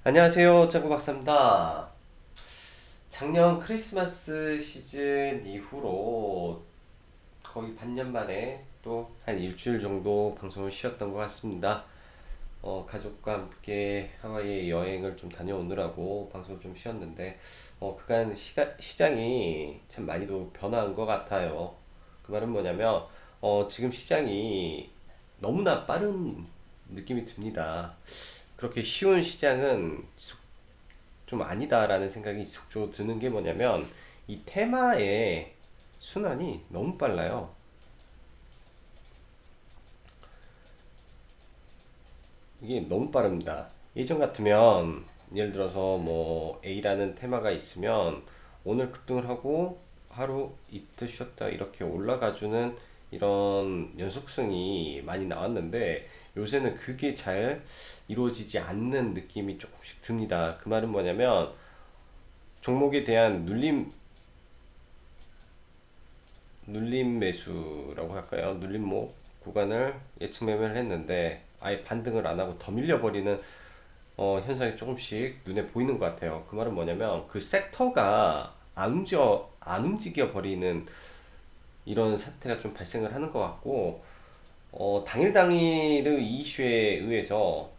안녕하세요, 짱구 박사입니다. 작년 크리스마스 시즌 이후로 거의 반년 만에 또 한 일주일 정도 방송을 쉬었던 것 같습니다. 가족과 함께 하와이 여행을 좀 다녀오느라고 방송을 좀 쉬었는데, 그간 시장이 참 많이도 변화한 것 같아요. 그 말은 뭐냐면, 지금 시장이 너무나 빠른 느낌이 듭니다. 그렇게 쉬운 시장은 좀 아니다라는 생각이 속적으로 드는 게 뭐냐면 이 테마의 순환이 너무 빨라요. 이게 너무 빠릅니다. 예전 같으면 예를 들어서 뭐 A라는 테마가 있으면 오늘 급등을 하고 하루 이틀 쉬었다 이렇게 올라가주는 이런 연속성이 많이 나왔는데 요새는 그게 잘 이루어지지 않는 느낌이 조금씩 듭니다. 그 말은 뭐냐면 종목에 대한 눌림 매수라고 할까요? 눌림목 구간을 예측 매매를 했는데 아예 반등을 안 하고 더 밀려버리는 현상이 조금씩 눈에 보이는 것 같아요. 그 말은 뭐냐면 그 섹터가 안 움직여 버리는 이런 사태가 좀 발생을 하는 것 같고 당일 당일의 이슈에 의해서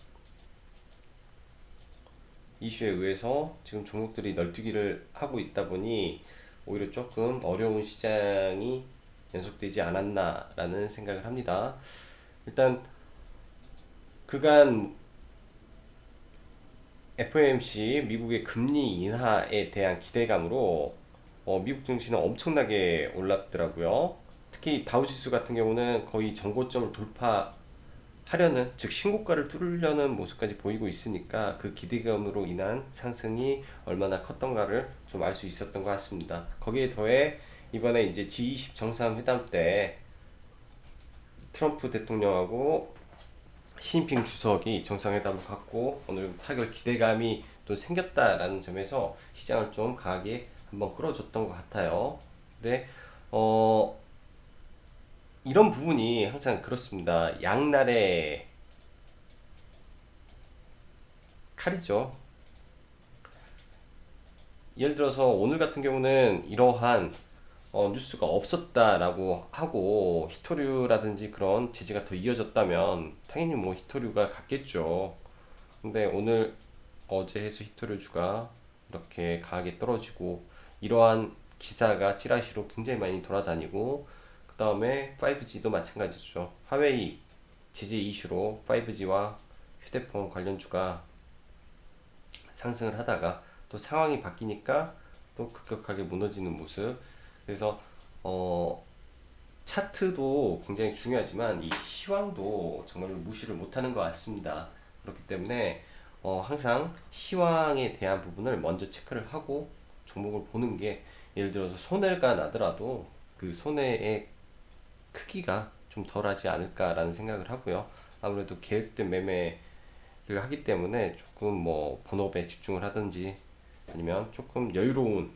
지금 종목들이 널뛰기를 하고 있다 보니 오히려 조금 어려운 시장이 연속되지 않았나라는 생각을 합니다. 일단 그간 FOMC 미국의 금리 인하에 대한 기대감으로 미국 증시는 엄청나게 올랐더라고요. 특히 다우지수 같은 경우는 거의 전고점을 돌파하려는 즉 신고가를 뚫으려는 모습까지 보이고 있으니까 그 기대감으로 인한 상승이 얼마나 컸던가를 좀 알 수 있었던 것 같습니다. 거기에 더해 이번에 이제 G20 정상회담 때 트럼프 대통령하고 시진핑 주석이 정상회담을 갖고 오늘 타결 기대감이 또 생겼다라는 점에서 시장을 좀 강하게 한번 끌어줬던 것 같아요. 근데 어, 이런 부분이 항상 그렇습니다. 양날의 칼이죠. 예를 들어서 오늘 같은 경우는 이러한 뉴스가 없었다라고 하고 히토류라든지 그런 제지가 더 이어졌다면 당연히 뭐 히토류가 갔겠죠. 근데 오늘 어제 해서 히토류주가 이렇게 강하게 떨어지고 이러한 기사가 찌라시로 굉장히 많이 돌아다니고 그 다음에 5G도 마찬가지죠. 화웨이 제재 이슈로 5G와 휴대폰 관련주가 상승을 하다가 또 상황이 바뀌니까 또 급격하게 무너지는 모습. 그래서 어, 차트도 굉장히 중요하지만 이 시황도 정말 무시를 못하는 것 같습니다. 그렇기 때문에 항상 시황에 대한 부분을 먼저 체크를 하고 종목을 보는 게 예를 들어서 손해가 나더라도 그 손해의 크기가 좀 덜하지 않을까라는 생각을 하고요. 아무래도 계획된 매매를 하기 때문에 조금 뭐 본업에 집중을 하든지 아니면 조금 여유로운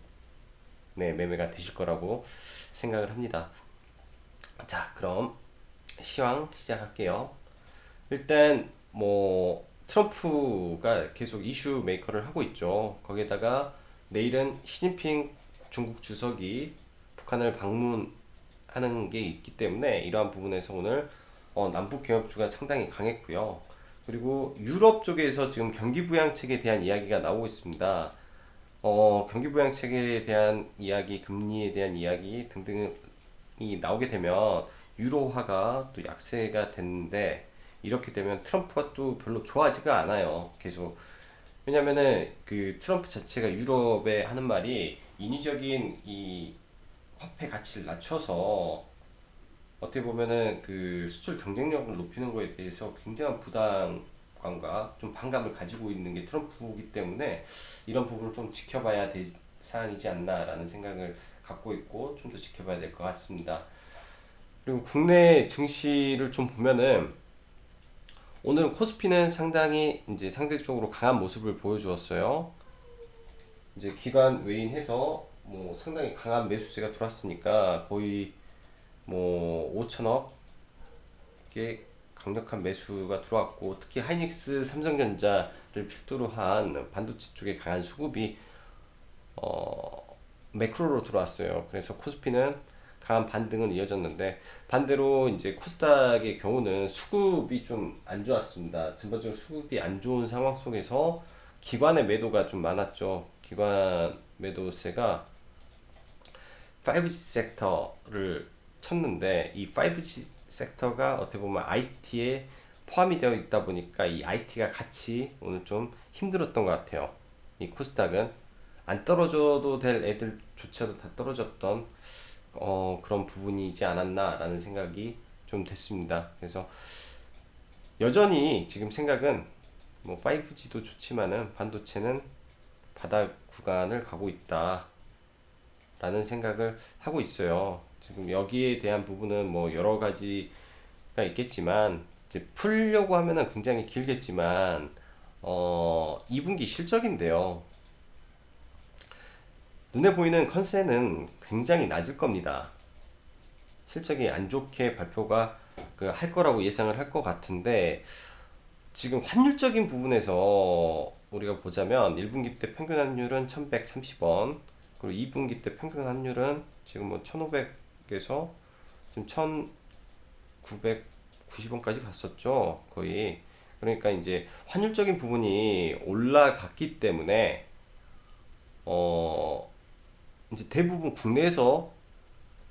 네, 매매가 되실 거라고 생각을 합니다. 자, 그럼 시황 시작할게요. 일단 뭐 트럼프가 계속 이슈 메이커를 하고 있죠. 거기에다가 내일은 시진핑 중국 주석이 북한을 방문하는 게 있기 때문에 이러한 부분에서 오늘 남북 경협주가 상당히 강했고요. 그리고 유럽 쪽에서 지금 경기 부양책에 대한 이야기가 나오고 있습니다. 경기 부양책에 대한 이야기, 금리에 대한 이야기 등등이 나오게 되면 유로화가 또 약세가 됐는데 이렇게 되면 트럼프가 또 별로 좋아하지가 않아요. 계속 왜냐면은 그 트럼프 자체가 유럽에 하는 말이 인위적인 이 화폐 가치를 낮춰서 어떻게 보면은 그 수출 경쟁력을 높이는 거에 대해서 굉장한 부담감과 좀 반감을 가지고 있는 게 트럼프이기 때문에 이런 부분을 좀 지켜봐야 될 사안이지 않나라는 생각을 갖고 있고 좀 더 지켜봐야 될 것 같습니다. 그리고 국내 증시를 좀 보면은 오늘 코스피는 상당히 이제 상대적으로 강한 모습을 보여주었어요. 이제 기관 외인해서 뭐 상당히 강한 매수세가 들어왔으니까 거의 뭐 5천억 개 강력한 매수가 들어왔고, 특히 하이닉스, 삼성전자를 필두로 한 반도체 쪽에 강한 수급이 매크로로 들어왔어요. 그래서 코스피는 강한 반등은 이어졌는데, 반대로 이제 코스닥의 경우는 수급이 좀 안 좋았습니다. 전반적으로 수급이 안 좋은 상황 속에서 기관의 매도가 좀 많았죠. 기관 매도세가 5G 섹터를 쳤는데, 이 5G 섹터가 어떻게 보면 IT에 포함이 되어 있다 보니까 이 IT가 같이 오늘 좀 힘들었던 것 같아요. 이 코스닥은 안 떨어져도 될 애들조차도 다 떨어졌던 그런 부분이지 않았나라는 생각이 좀 됐습니다. 그래서 여전히 지금 생각은 뭐 5G도 좋지만은 반도체는 바닥 구간을 가고 있다라는 생각을 하고 있어요. 지금 여기에 대한 부분은 뭐 여러 가지가 있겠지만, 이제 풀려고 하면은 굉장히 길겠지만 2분기 실적인데요. 눈에 보이는 컨센은 굉장히 낮을 겁니다. 실적이 안 좋게 발표가 할 거라고 예상을 할 것 같은데, 지금 환율적인 부분에서 우리가 보자면 1분기 때 평균 환율은 1130원, 그리고 2분기 때 평균 환율은 지금 뭐 1500에서 지금 1990원까지 갔었죠. 거의. 그러니까 이제 환율적인 부분이 올라갔기 때문에 어 이제 대부분 국내에서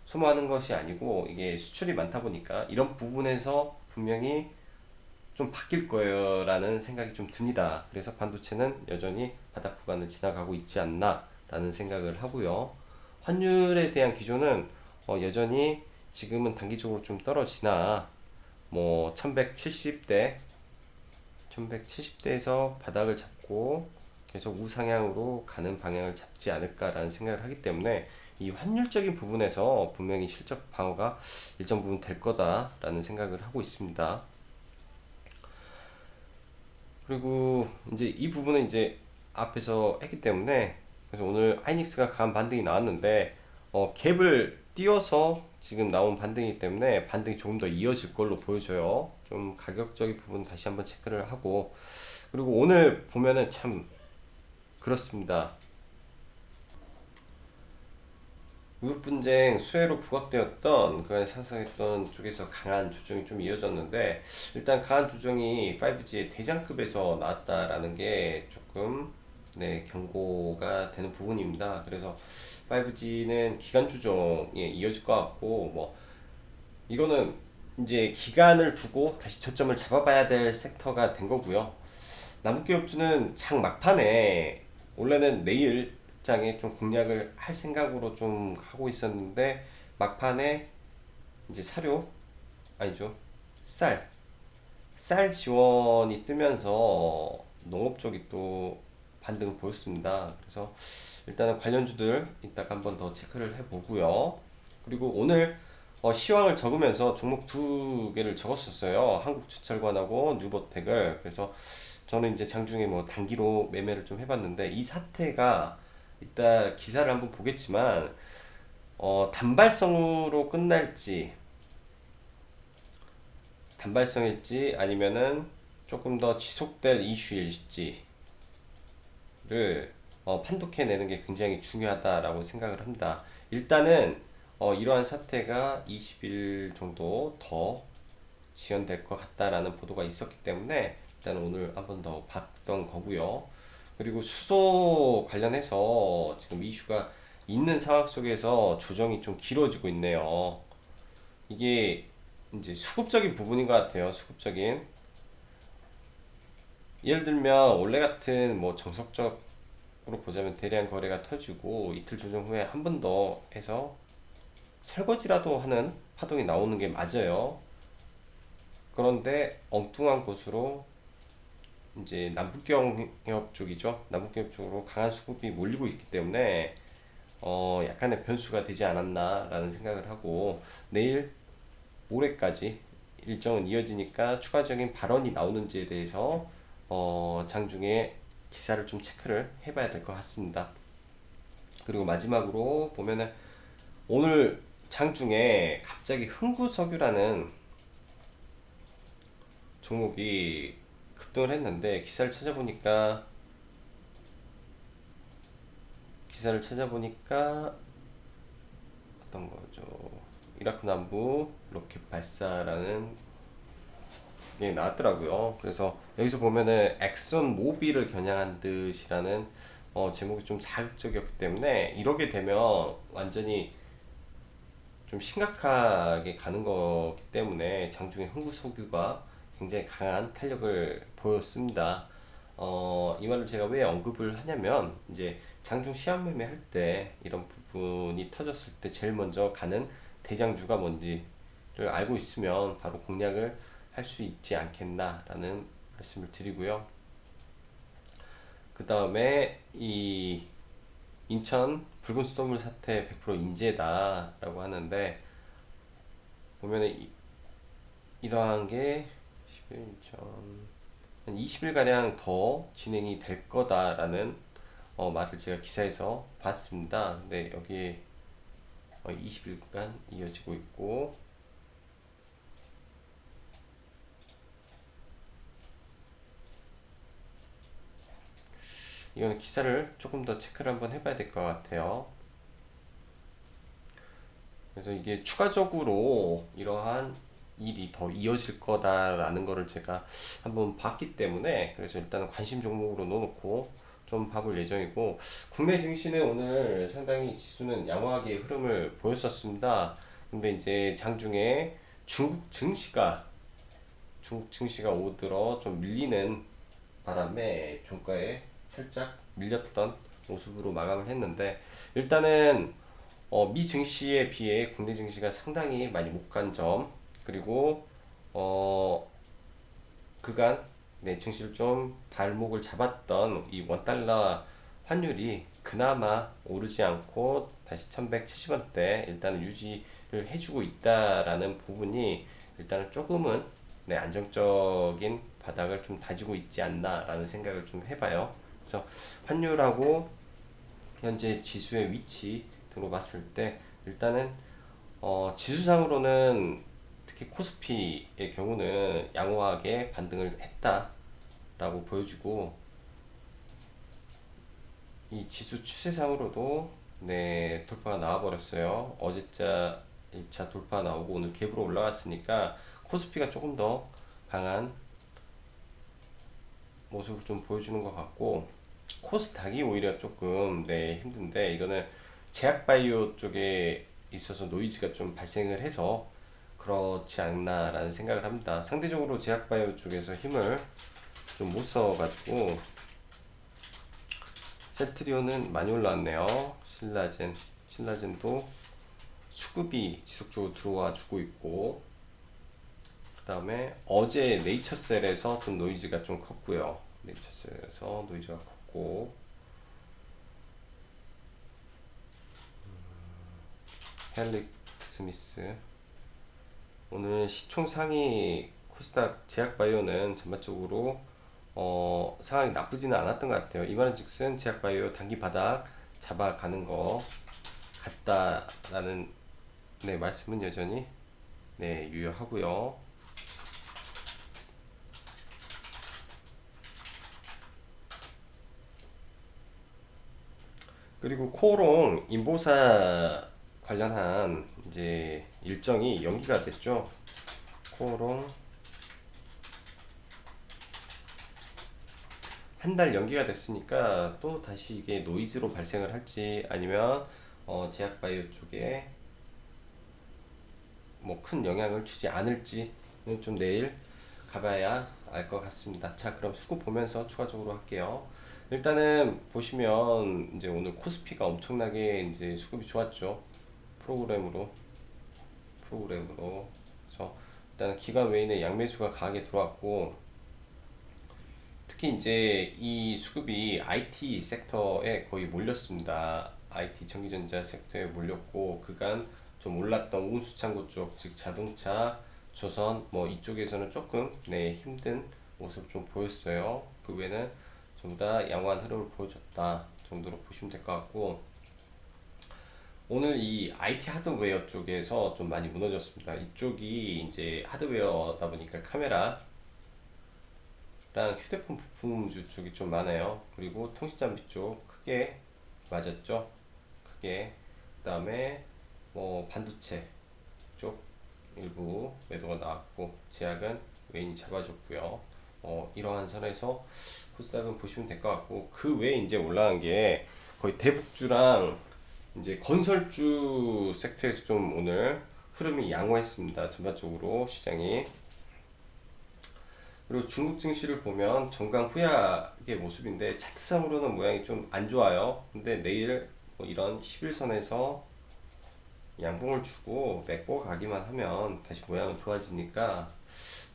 소모하는 것이 아니고 이게 수출이 많다 보니까 이런 부분에서 분명히 좀 바뀔 거라는 생각이 좀 듭니다. 그래서 반도체는 여전히 바닥 구간을 지나가고 있지 않나라는 생각을 하고요. 환율에 대한 기조는 여전히 지금은 단기적으로 좀 떨어지나 뭐 1170대 1170대에서 바닥을 잡고 계속 우상향으로 가는 방향을 잡지 않을까라는 생각을 하기 때문에 이 환율적인 부분에서 분명히 실적 방어가 일정 부분 될 거다라는 생각을 하고 있습니다. 그리고 이제 이 부분은 이제 앞에서 했기 때문에, 그래서 오늘 하이닉스가 강한 반등이 나왔는데 갭을 띄워서 지금 나온 반등이기 때문에 반등이 조금 더 이어질 걸로 보여져요. 좀 가격적인 부분 다시 한번 체크를 하고, 그리고 오늘 보면은 참 그렇습니다. 무역 분쟁 수혜로 부각되었던 그 안에 상승했던 쪽에서 강한 조정이 좀 이어졌는데, 일단 강한 조정이 5G의 대장급에서 나왔다라는 게 조금 경고가 되는 부분입니다. 그래서 5G는 기간 조정에 이어질 것 같고, 뭐 이거는 이제 기간을 두고 다시 저점을 잡아봐야 될 섹터가 된 거고요. 남국기업주는 장 막판에 원래는 내일장에 좀 공략을 할 생각으로 좀 하고 있었는데, 막판에 이제 사료, 아니죠, 쌀 지원이 뜨면서 농업 쪽이 또 반등을 보였습니다. 그래서 일단은 관련주들 이따가 한번 더 체크를 해보고요. 그리고 오늘 시황을 적으면서 종목 두 개를 적었었어요. 한국주철관하고 뉴버텍을. 그래서 저는 이제 장중에 뭐 단기로 매매를 좀 해봤는데, 이 사태가 이따 기사를 한번 보겠지만 단발성일지 아니면은 조금 더 지속될 이슈일지를 판독해내는 게 굉장히 중요하다라고 생각을 합니다. 일단은 이러한 사태가 20일 정도 더 지연될 것 같다라는 보도가 있었기 때문에 일단 오늘 한번 더 봤던 거고요. 그리고 수소 관련해서 지금 이슈가 있는 상황 속에서 조정이 좀 길어지고 있네요. 이게 이제 수급적인 부분인 것 같아요. 수급적인. 예를 들면 원래 같은 뭐 정석적으로 보자면 대량 거래가 터지고 이틀 조정 후에 한 번 더 해서 설거지라도 하는 파동이 나오는 게 맞아요. 그런데 엉뚱한 곳으로 이제 남북경협 쪽이죠. 남북경협 쪽으로 강한 수급이 몰리고 있기 때문에 약간의 변수가 되지 않았나라는 생각을 하고, 내일 모레까지 일정은 이어지니까 추가적인 발언이 나오는지에 대해서 장중에 기사를 좀 체크를 해봐야 될 것 같습니다. 그리고 마지막으로 보면은 오늘 장중에 갑자기 흥구석유라는 종목이 급등을 했는데 기사를 찾아보니까 어떤 거죠? 이라크 남부 로켓 발사라는 게 나왔더라고요. 그래서 여기서 보면은 엑선 모빌을 겨냥한 듯이라는 제목이 좀 자극적이었기 때문에 이러게 되면 완전히 좀 심각하게 가는 거기 때문에 장중에 흥구석유가 굉장히 강한 탄력을 보였습니다. 이 말을 제가 왜 언급을 하냐면 이제 장중 시한 매매 할 때 이런 부분이 터졌을 때 제일 먼저 가는 대장주가 뭔지를 알고 있으면 바로 공략을 할 수 있지 않겠나라는 말씀을 드리고요. 그 다음에 이 인천 붉은 수돗물 사태 100% 인재다라고 하는데 보면은 이러한 게 10일 인천 한 20일가량 더 진행이 될 거다라는 말을 제가 기사에서 봤습니다. 근데 여기에 20일간 이어지고 있고 이거는 기사를 조금 더 체크를 한번 해봐야 될 것 같아요. 그래서 이게 추가적으로 이러한 일이 더 이어질 거다라는 거를 제가 한번 봤기 때문에 그래서 일단은 관심 종목으로 넣어놓고 좀 봐볼 예정이고 국내 증시는 오늘 상당히 지수는 양호하게 흐름을 보였었습니다. 근데 이제 장중에 중국 증시가 중국 증시가 오들어 좀 밀리는 바람에 종가에 살짝 밀렸던 모습으로 마감을 했는데 일단은 미 증시에 비해 국내 증시가 상당히 많이 못 간 점 그리고 어, 그간 증시를 좀 발목을 잡았던 이 원달러 환율이 그나마 오르지 않고 다시 1170원대 일단은 유지를 해주고 있다라는 부분이 일단은 조금은 안정적인 바닥을 좀 다지고 있지 않나라는 생각을 좀 해봐요. 그래서 환율하고 현재 지수의 위치 등으로 봤을 때 일단은 지수상으로는 특히 코스피의 경우는 양호하게 반등을 했다라고 보여주고 이 지수 추세상으로도 돌파가 나와버렸어요. 어제자 1차 돌파 나오고 오늘 갭으로 올라갔으니까 코스피가 조금 더 강한 모습을 좀 보여주는 것 같고 코스닥이 오히려 조금 힘든데 이거는 제약바이오 쪽에 있어서 노이즈가 좀 발생을 해서 그렇지 않나라는 생각을 합니다. 상대적으로 제약바이오 쪽에서 힘을 좀 못 써가지고 셀트리온은 많이 올라왔네요. 신라젠도 수급이 지속적으로 들어와 주고 있고 그 다음에 어제 네이처셀에서 좀 노이즈가 좀 컸고요. 네이처셀에서 노이즈가 컸고 헬릭 스미스 오늘 시총 상위 코스닥 제약바이오는 전반적으로 상황이 나쁘지는 않았던 것 같아요. 이말은즉슨 제약바이오 단기 바닥 잡아가는 것 같다라는 말씀은 여전히 유효하고요. 그리고 코오롱 인보사 관련한 이제 일정이 연기가 됐죠. 코오롱 한 달 연기가 됐으니까 또 다시 이게 노이즈로 발생을 할지 아니면 제약바이오 쪽에 뭐 큰 영향을 주지 않을지는 좀 내일 가봐야 알 것 같습니다. 자, 그럼 수급 보면서 추가적으로 할게요. 일단은 보시면 이제 오늘 코스피가 엄청나게 이제 수급이 좋았죠. 프로그램으로 그래서 일단 기관 외인의 양매수가 강하게 들어왔고 특히 이제 이 수급이 IT 섹터에 거의 몰렸습니다. IT 전기전자 섹터에 몰렸고 그간 좀 올랐던 운수창고 쪽, 즉 자동차, 조선 뭐 이쪽에서는 조금 힘든 모습 좀 보였어요. 그 외에는 전부 다 양호한 흐름을 보여줬다 정도로 보시면 될 것 같고 오늘 이 IT 하드웨어 쪽에서 좀 많이 무너졌습니다. 이쪽이 이제 하드웨어다 보니까 카메라 휴대폰 부품주 쪽이 좀 많아요. 그리고 통신장비 쪽 크게 맞았죠. 크게. 그다음에 뭐 반도체 쪽 일부 매도가 나왔고 제약은 외인이 잡아줬고요. 이러한 선에서 코스닥은 보시면 될 것 같고 그 외에 이제 올라간 게 거의 대북주랑 이제 건설주 섹터에서 좀 오늘 흐름이 양호했습니다. 전반적으로 시장이. 그리고 중국 증시를 보면 정강후약의 모습인데 차트상으로는 모양이 좀 안 좋아요. 근데 내일 뭐 이런 11선에서 양봉을 주고 메꿔 가기만 하면 다시 모양은 좋아지니까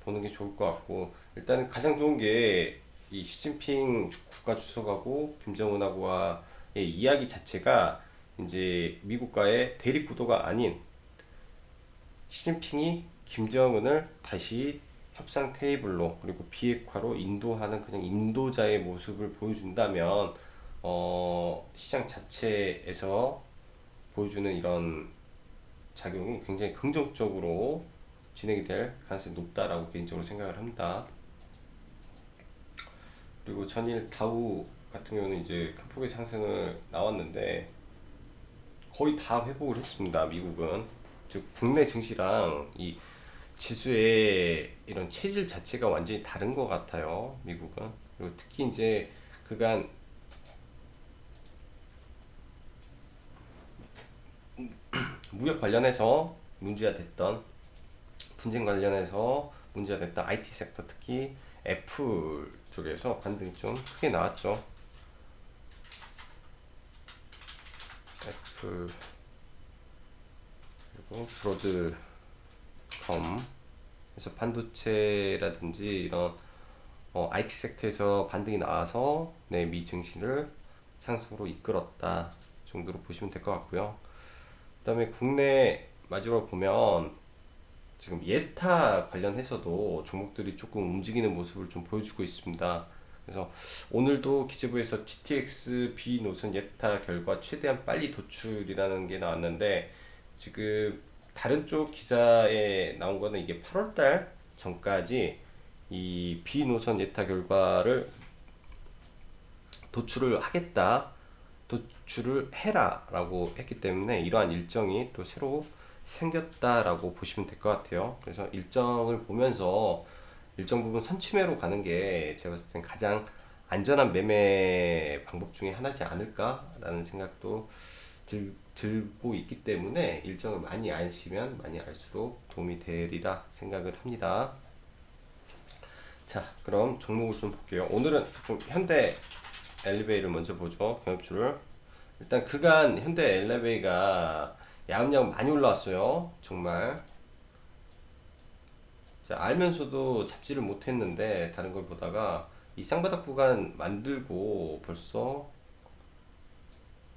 보는 게 좋을 것 같고 일단은 가장 좋은 게 이 시진핑 국가 주석하고 김정은하고의 이야기 자체가 이제 미국과의 대립 구도가 아닌 시진핑이 김정은을 다시 협상 테이블로 그리고 비핵화로 인도하는 그냥 인도자의 모습을 보여준다면 시장 자체에서 보여주는 이런 작용이 굉장히 긍정적으로 진행이 될 가능성이 높다라고 개인적으로 생각을 합니다. 그리고 전일 다우 같은 경우는 이제 큰 폭의 상승을 나왔는데 거의 다 회복을 했습니다. 미국은 즉 국내 증시랑 이 지수의 이런 체질 자체가 완전히 다른 것 같아요. 미국은. 그리고 특히 이제 그간 무역 관련해서 문제가 됐던 분쟁 관련해서 문제가 됐던 IT 섹터 특히 애플 쪽에서 반등이 좀 크게 나왔죠. 애플 그리고 브로드컴 그래서 반도체라든지 이런 IT 섹터에서 반등이 나와서 미 증시를 상승으로 이끌었다 정도로 보시면 될 것 같고요. 그다음에 국내 마지막으로 보면 지금 예타 관련해서도 종목들이 조금 움직이는 모습을 좀 보여주고 있습니다. 그래서 오늘도 기재부에서 GTX B 노선 예타 결과 최대한 빨리 도출이라는 게 나왔는데 지금 다른 쪽 기사에 나온 거는 이게 8월달 전까지 이 B 노선 예타 결과를 도출을 하겠다, 도출을 해라 라고 했기 때문에 이러한 일정이 또 새로 생겼다라고 보시면 될 것 같아요. 그래서 일정을 보면서 일정 부분 선침해로 가는 게 제가 봤을 땐 가장 안전한 매매 방법 중에 하나지 않을까라는 생각도 들고 있기 때문에 일정을 많이 아시면 많이 알수록 도움이 되리라 생각을 합니다. 자, 그럼 종목을 좀 볼게요. 오늘은 좀 현대 엘리베이를 먼저 보죠. 경합주를. 일단 그간 현대 엘리베이가 야금야금 많이 올라왔어요. 정말. 자, 알면서도 잡지를 못했는데 다른 걸 보다가 이 쌍바닥 구간 만들고 벌써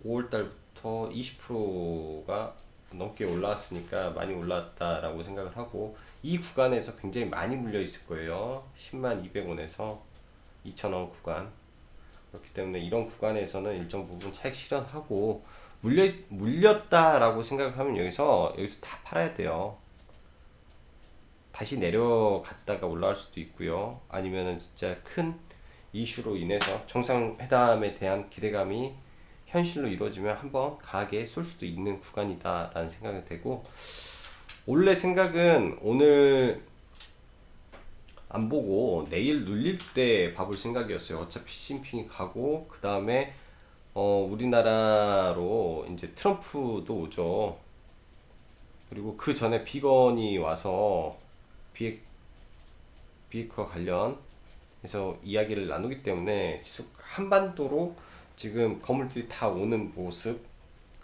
5월달부터 20%가 넘게 올라왔으니까 많이 올랐다라고 생각을 하고 이 구간에서 굉장히 많이 물려 있을 거예요. 10만 200원에서 2,000원 구간. 그렇기 때문에 이런 구간에서는 일정 부분 차익 실현하고 물렸다라고 생각을 하면 여기서 다 팔아야 돼요. 다시 내려갔다가 올라갈 수도 있고요. 아니면은 진짜 큰 이슈로 인해서 정상회담에 대한 기대감이 현실로 이루어지면 한번 강하게 쏠 수도 있는 구간이다라는 생각이 되고 원래 생각은 오늘 안 보고 내일 눌릴 때 봐볼 생각이었어요. 어차피 시진핑이 가고 그 다음에 우리나라로 이제 트럼프도 오죠. 그리고 그 전에 비건이 와서 비핵 비핵화 관련해서 이야기를 나누기 때문에 지속 한반도로 지금 건물들이 다 오는 모습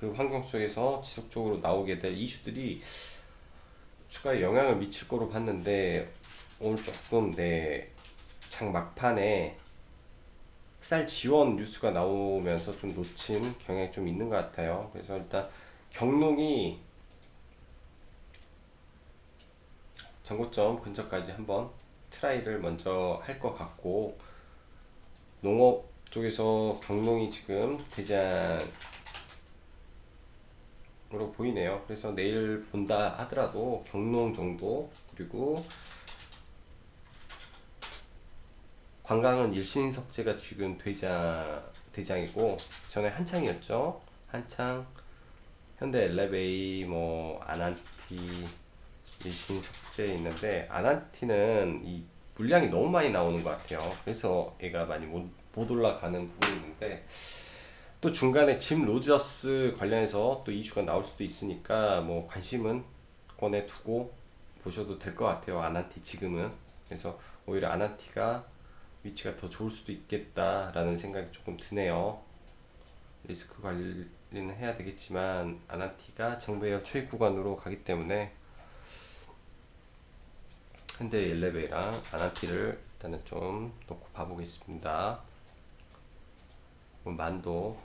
그 환경 속에서 지속적으로 나오게 될 이슈들이 추가에 영향을 미칠 거로 봤는데 오늘 조금 장 막판에 쌀 지원 뉴스가 나오면서 좀 놓친 경향이 좀 있는 것 같아요. 그래서 일단 경농이 전고점 근처까지 한번 트라이를 먼저 할 것 같고 농업 쪽에서 경농이 지금 대장으로 보이네요. 그래서 내일 본다 하더라도 경농 정도 그리고 관광은 일신석재가 지금 대장이고, 전에 한창이었죠. 한창, 현대 엘레베이, 뭐 아난티, 일신석재 있는데, 아난티는 이 물량이 너무 많이 나오는 것 같아요. 그래서 얘가 많이 못 올라가는 부분이 있는데, 또 중간에 짐 로저스 관련해서 또 이슈가 나올 수도 있으니까 뭐 관심은 꺼내 두고 보셔도 될 것 같아요. 아난티 지금은. 그래서 오히려 아난티가 위치가 더 좋을 수도 있겠다라는 생각이 조금 드네요. 리스크 관리는 해야 되겠지만 아난티가 정배열 초입 구간으로 가기 때문에 현대 엘레베이랑 아난티를 일단은 좀 놓고 봐보겠습니다. 만도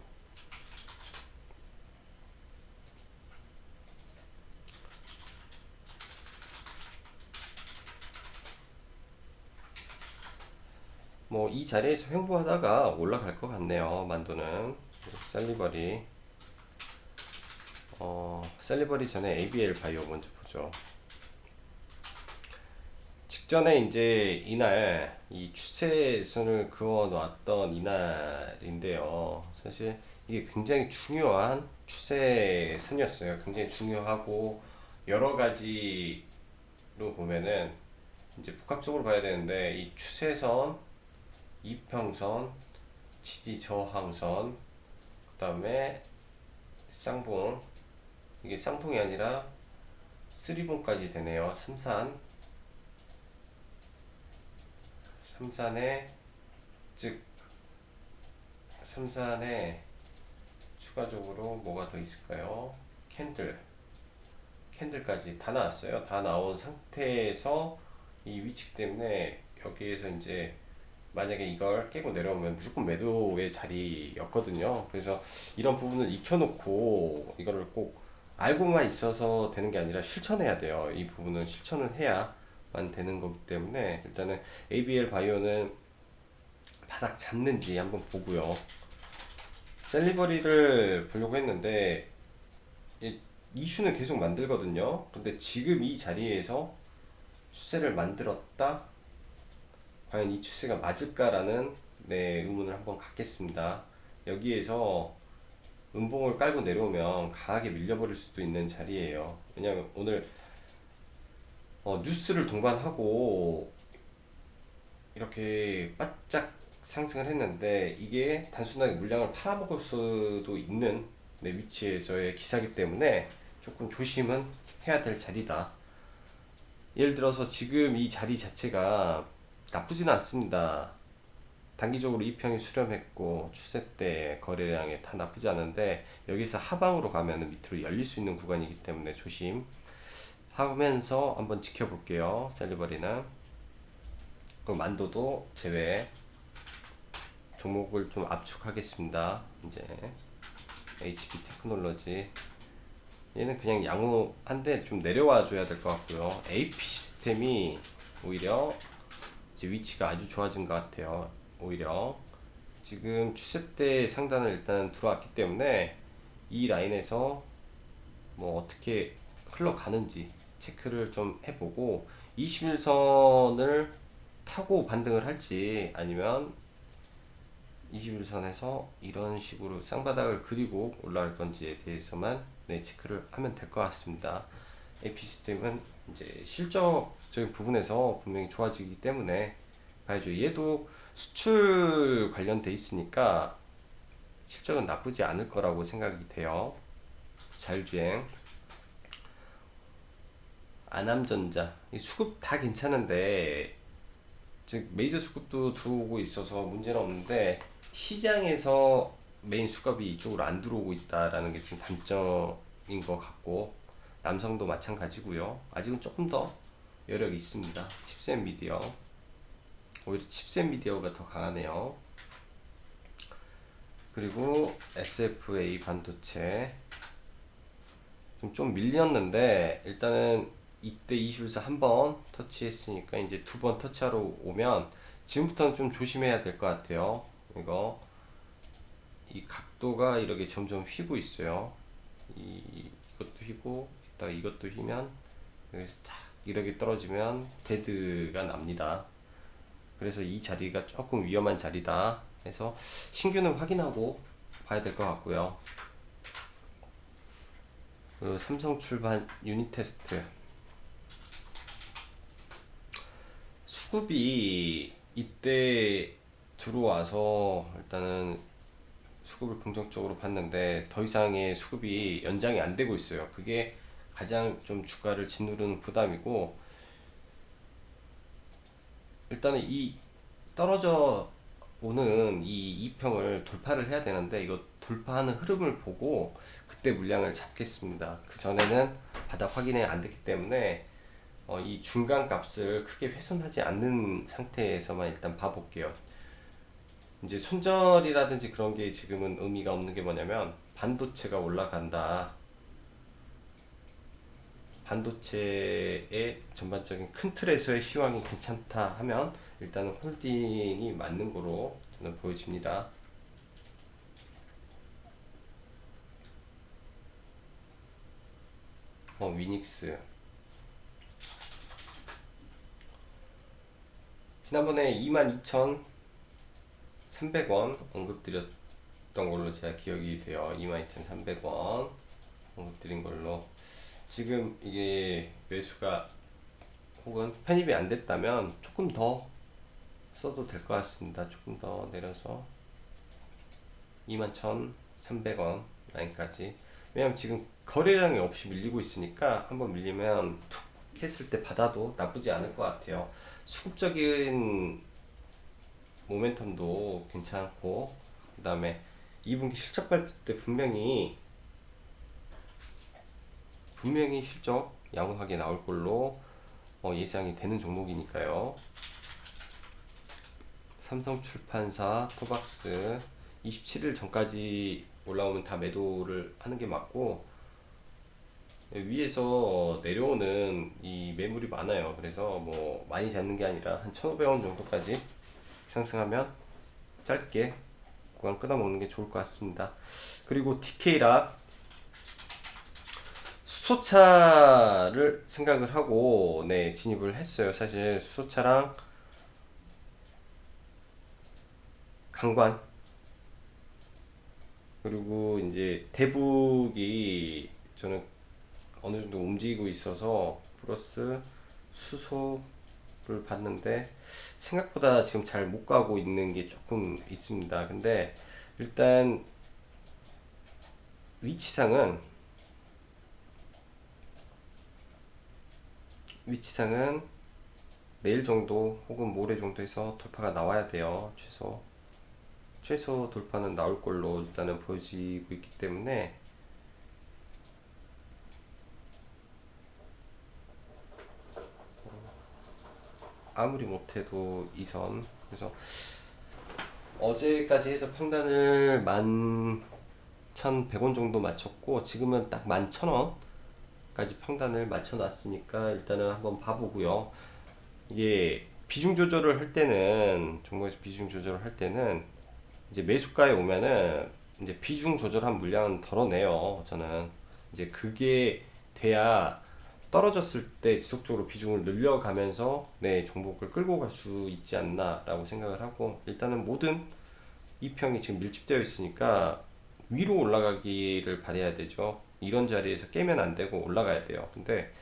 뭐 이 자리에서 횡보하다가 올라갈 것 같네요. 만도는 셀리버리 셀리버리 전에 ABL 바이오 먼저 보죠. 직전에 이제 이날 이 추세선을 그어 놓았던 이날인데요. 사실 이게 굉장히 중요한 추세선이었어요. 굉장히 중요하고 여러 가지로 보면은 이제 복합적으로 봐야 되는데 이 추세선, 이평선, 지지 저항선, 그 다음에 쌍봉, 이게 쌍봉이 아니라 쓰리봉까지 되네요. 삼산에 즉 삼산에 추가적으로 뭐가 더 있을까요? 캔들까지 다 나왔어요. 다 나온 상태에서 이 위치 때문에 여기에서 이제 만약에 이걸 깨고 내려오면 무조건 매도의 자리였거든요. 그래서 이런 부분을 익혀놓고 이거를 꼭 알고만 있어서 되는 게 아니라 실천해야 돼요. 이 부분은 실천을 해야만 되는 거기 때문에 일단은 ABL 바이오는 바닥 잡는지 한번 보고요. 셀리버리를 보려고 했는데 이슈는 계속 만들거든요. 근데 지금 이 자리에서 추세를 만들었다? 과연 이 추세가 맞을까라는 의문을 한번 갖겠습니다. 여기에서 음봉을 깔고 내려오면 강하게 밀려버릴 수도 있는 자리예요. 왜냐하면 오늘 뉴스를 동반하고 이렇게 바짝 상승을 했는데 이게 단순하게 물량을 팔아먹을 수도 있는 위치에서의 기사기 때문에 조금 조심은 해야 될 자리다. 예를 들어서 지금 이 자리 자체가 나쁘지는 않습니다. 단기적으로 이평이 수렴했고 추세 때 거래량에 다 나쁘지 않은데 여기서 하방으로 가면 밑으로 열릴 수 있는 구간이기 때문에 조심하면서 한번 지켜볼게요. 셀리버리는 그 만도도 제외 종목을 좀 압축하겠습니다. 이제 HB 테크놀로지 얘는 그냥 양호한데 좀 내려와 줘야 될 것 같고요. AP 시스템이 오히려 이제 위치가 아주 좋아진 것 같아요. 오히려 지금 추세대 상단을 일단 들어왔기 때문에 이 라인에서 뭐 어떻게 흘러가는지 체크를 좀 해보고 21선을 타고 반등을 할지 아니면 21선에서 이런 식으로 쌍바닥을 그리고 올라갈 건지에 대해서만 체크를 하면 될 것 같습니다. AP 시스템은 이제 실적적인 부분에서 분명히 좋아지기 때문에 봐야죠. 얘도 수출 관련돼 있으니까 실적은 나쁘지 않을 거라고 생각이 돼요. 자율주행, 아남전자, 이 수급 다 괜찮은데 즉 메이저 수급도 들어오고 있어서 문제는 없는데 시장에서 메인 수급이 이쪽으로 안 들어오고 있다라는 게 좀 단점인 것 같고 남성도 마찬가지고요. 아직은 조금 더 여력이 있습니다. 칩셋 미디어 오히려 칩셋 미디어가 더 강하네요. 그리고 SFA 반도체 좀 밀렸는데 일단은 이때 21사 한 번 터치했으니까 이제 두 번 터치하러 오면 지금부터는 좀 조심해야 될 것 같아요. 이 각도가 이렇게 점점 휘고 있어요. 이것도 휘고 이따가 이것도 휘면 여기서 딱 이렇게 떨어지면 데드가 납니다. 그래서 이 자리가 조금 위험한 자리다 해서 신규는 확인하고 봐야 될 것 같고요. 그리고 삼성 출발 유닛 테스트 수급이 이때 들어와서 일단은 수급을 긍정적으로 봤는데 더 이상의 수급이 연장이 안 되고 있어요. 그게 가장 좀 주가를 짓누르는 부담이고, 일단은 이 떨어져 오는 이 이평을 돌파를 해야 되는데, 이거 돌파하는 흐름을 보고 그때 물량을 잡겠습니다. 그 전에는 바닥 확인이 안 됐기 때문에 이 중간 값을 크게 훼손하지 않는 상태에서만 일단 봐볼게요. 이제 손절이라든지 그런 게 지금은 의미가 없는 게 뭐냐면, 반도체가 올라간다, 반도체의 전반적인 큰 틀에서의 시황이 괜찮다 하면 일단은 홀딩이 맞는 거로 저는 보여집니다. 위닉스 지난번에 22,300원 언급드렸던 걸로 제가 기억이 돼요. 22,300원 언급드린 걸로. 지금 이게 매수가 혹은 편입이 안 됐다면 조금 더 써도 될 것 같습니다. 조금 더 내려서 21,300원 라인까지. 왜냐면 지금 거래량이 없이 밀리고 있으니까 한번 밀리면 툭 했을 때 받아도 나쁘지 않을 것 같아요. 수급적인 모멘텀도 괜찮고, 그 다음에 2분기 실적 발표 때 분명히 실적 양호하게 나올 걸로 예상이 되는 종목이니까요. 삼성출판사, 토박스 27일 전까지 올라오면 다 매도를 하는 게 맞고, 위에서 내려오는 이 매물이 많아요. 그래서 뭐 많이 잡는 게 아니라 한 1,500원 정도까지 상승하면 짧게 구간 끊어먹는 게 좋을 것 같습니다. 그리고 TK락 수소차를 생각을 하고 진입을 했어요. 사실 수소차랑 강관, 그리고 이제 대북이 저는 어느 정도 움직이고 있어서 플러스 수소를 봤는데 생각보다 지금 잘 못 가고 있는 게 조금 있습니다. 근데 일단 위치상은 내일 정도 혹은 모레 정도에서 돌파가 나와야 돼요. 최소 돌파는 나올 걸로 일단은 보여지고 있기 때문에 아무리 못해도 이선. 그래서 어제까지 해서 평단을 11,100원 정도 맞췄고, 지금은 딱 11,000원까지 평단을 맞춰놨으니까 일단은 한번 봐보고요. 이게 비중 조절을 할 때는, 종목에서 비중 조절을 할 때는 이제 매수가에 오면은 이제 비중 조절한 물량은 덜어내요. 저는 이제 그게 돼야 떨어졌을 때 지속적으로 비중을 늘려가면서 내 종목을 끌고 갈 수 있지 않나라고 생각을 하고, 일단은 모든 이평이 지금 밀집되어 있으니까 위로 올라가기를 바라야 되죠. 이런 자리에서 깨면 안 되고 올라가야 돼요. 근데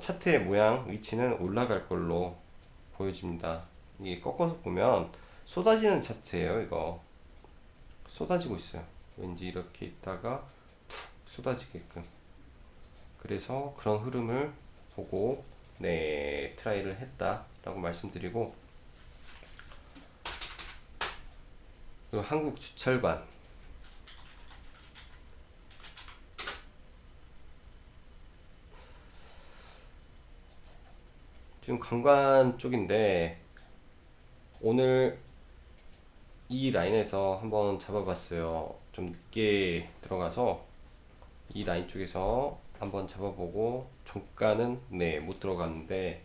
차트의 모양 위치는 올라갈 걸로 보여집니다. 이게 꺾어서 보면 쏟아지는 차트예요. 이거 쏟아지고 있어요. 왠지 이렇게 있다가 툭 쏟아지게끔. 그래서 그런 흐름을 보고 트라이를 했다라고 말씀드리고, 그리고 한국주철관 지금 관관 쪽인데, 오늘 이 라인에서 한번 잡아봤어요. 좀 늦게 들어가서 이 라인 쪽에서 한번 잡아보고 종가는 못 들어갔는데,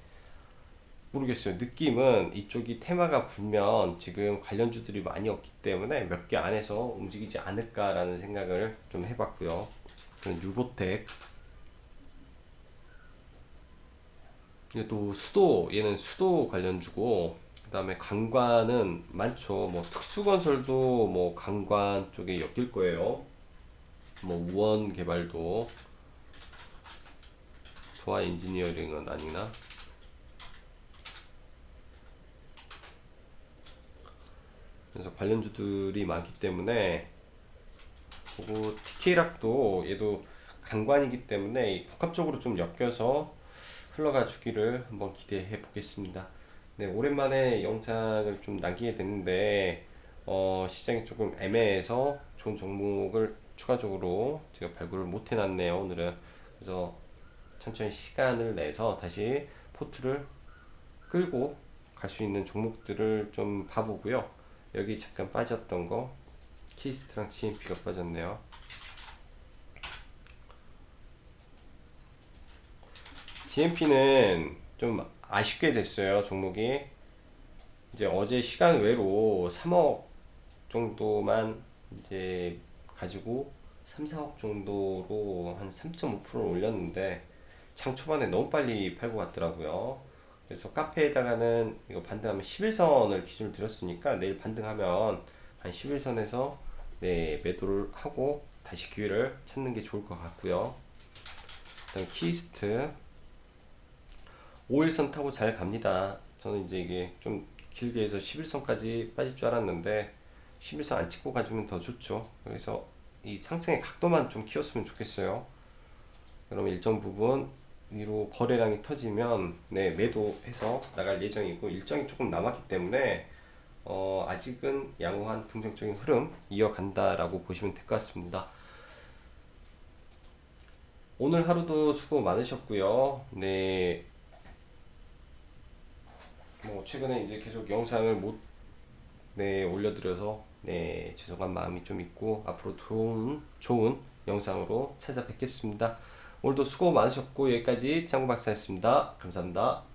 모르겠어요. 느낌은 이쪽이 테마가 불면 지금 관련주들이 많이 없기 때문에 몇 개 안에서 움직이지 않을까라는 생각을 좀 해봤고요. 유보텍 이게 또 수도, 얘는 수도 관련주고, 그 다음에 강관은 많죠. 뭐 특수건설도 뭐 강관 쪽에 엮일 거예요. 뭐 우원 개발도, 도화 엔지니어링은 아니나. 그래서 관련주들이 많기 때문에, 그리고 TK락도 얘도 강관이기 때문에 복합적으로 좀 엮여서 흘러가 주기를 한번 기대해 보겠습니다. 네, 오랜만에 영상을 좀 남기게 됐는데, 시장이 조금 애매해서 좋은 종목을 추가적으로 제가 발굴을 못 해놨네요, 오늘은. 그래서 천천히 시간을 내서 다시 포트를 끌고 갈 수 있는 종목들을 좀 봐보고요. 여기 잠깐 빠졌던 거, 키스트랑 GMP가 빠졌네요. GMP는 좀 아쉽게 됐어요, 종목이. 이제 어제 시간 외로 3억 정도만 이제 가지고 3, 4억 정도로 한 3.5%를 올렸는데 장 초반에 너무 빨리 팔고 갔더라고요. 그래서 카페에다가는 이거 반등하면 11선을 기준으로 들었으니까 내일 반등하면 한 11선에서 네, 매도를 하고 다시 기회를 찾는 게 좋을 것 같고요. 그다음 키스트 5일선 타고 잘 갑니다. 저는 이제 이게 좀 길게 해서 11선까지 빠질 줄 알았는데 11선 안 찍고 가주면 더 좋죠. 그래서 이 상승의 각도만 좀 키웠으면 좋겠어요. 그러면 일정 부분 위로 거래량이 터지면 네, 매도해서 나갈 예정이고 일정이 조금 남았기 때문에 아직은 양호한 긍정적인 흐름 이어간다라고 보시면 될 것 같습니다. 오늘 하루도 수고 많으셨고요. 네, 뭐 최근에 이제 계속 영상을 못 네, 올려드려서 네, 죄송한 마음이 좀 있고 앞으로 좋은 영상으로 찾아뵙겠습니다. 오늘도 수고 많으셨고 여기까지 장구 박사였습니다. 감사합니다.